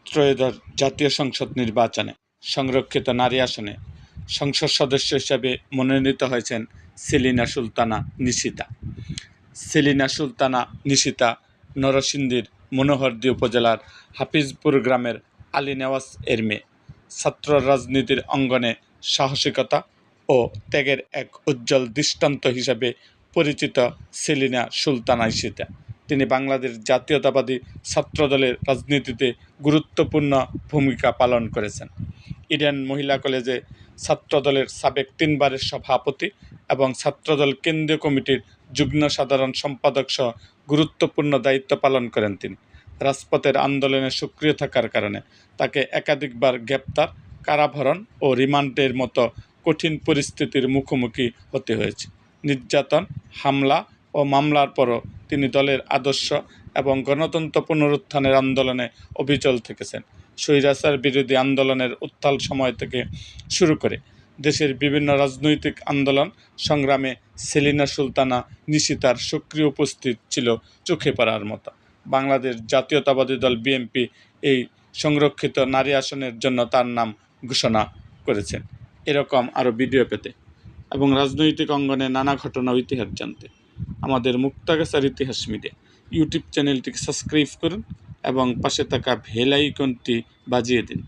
ত্রয়োদশ জাতীয় সংসদ নির্বাচনে সংরক্ষিত নারী আসনে সংসদ সদস্য হিসেবে মনোনীত হয়েছেন সেলিনা সুলতানা নিশিতা। সেলিনা সুলতানা নিশিতা নরসিংদীর মনোহরদী উপজেলার হাফিজপুর গ্রামের আলী নেওয়াজ এর মেয়ে। ছাত্র রাজনীতির অঙ্গনে সাহসিকতা ও ত্যাগের এক উজ্জ্বল দৃষ্টান্ত হিসেবে পরিচিত সেলিনা সুলতানা নিশিতা। তিনি বাংলাদেশ জাতীয়তাবাদী ছাত্রদলের রাজনীতিতে গুরুত্বপূর্ণ ভূমিকা পালন করেছেন। ইডেন মহিলা কলেজে ছাত্রদলের সাবেক 3 বারের সভাপতি এবং ছাত্রদল কেন্দ্রীয় কমিটির যুগ্ম সাধারণ সম্পাদক সহ গুরুত্বপূর্ণ দায়িত্ব পালন করেন তিনি। রাজপথের আন্দোলনে সক্রিয় থাকার কারণে তাকে একাধিকবার গ্রেপ্তার, কারাভরণ ও রিমান্ডের মতো কঠিন পরিস্থিতির মুখোমুখি হতে হয়েছে। নির্যাতন, হামলা ও মামলার পরও তিনি দলের আদর্শ এবং গণতন্ত্র পুনরুত্থানের আন্দোলনে অবিচল থেকেছেন। স্বৈরাচার বিরোধী আন্দোলনের উত্তাল সময় থেকে শুরু করে দেশের বিভিন্ন রাজনৈতিক আন্দোলন সংগ্রামে সেলিনা সুলতানা নিশিতার সক্রিয় উপস্থিত ছিল চোখে পড়ার মতো। বাংলাদেশ জাতীয়তাবাদী দল বিএনপি এই সংরক্ষিত নারী আসনের জন্য তার নাম ঘোষণা করেছেন। এরকম আরও ভিডিও পেতে এবং রাজনৈতিক অঙ্গনে নানা ঘটনা ও ইতিহাস জানতে আমাদের মুক্তাগাছার ইতিহাস মিডিয়া ইউটিউব চ্যানেলটিকে সাবস্ক্রাইব করুন এবং পাশে থাকা বেল আইকনটি বাজিয়ে দিন।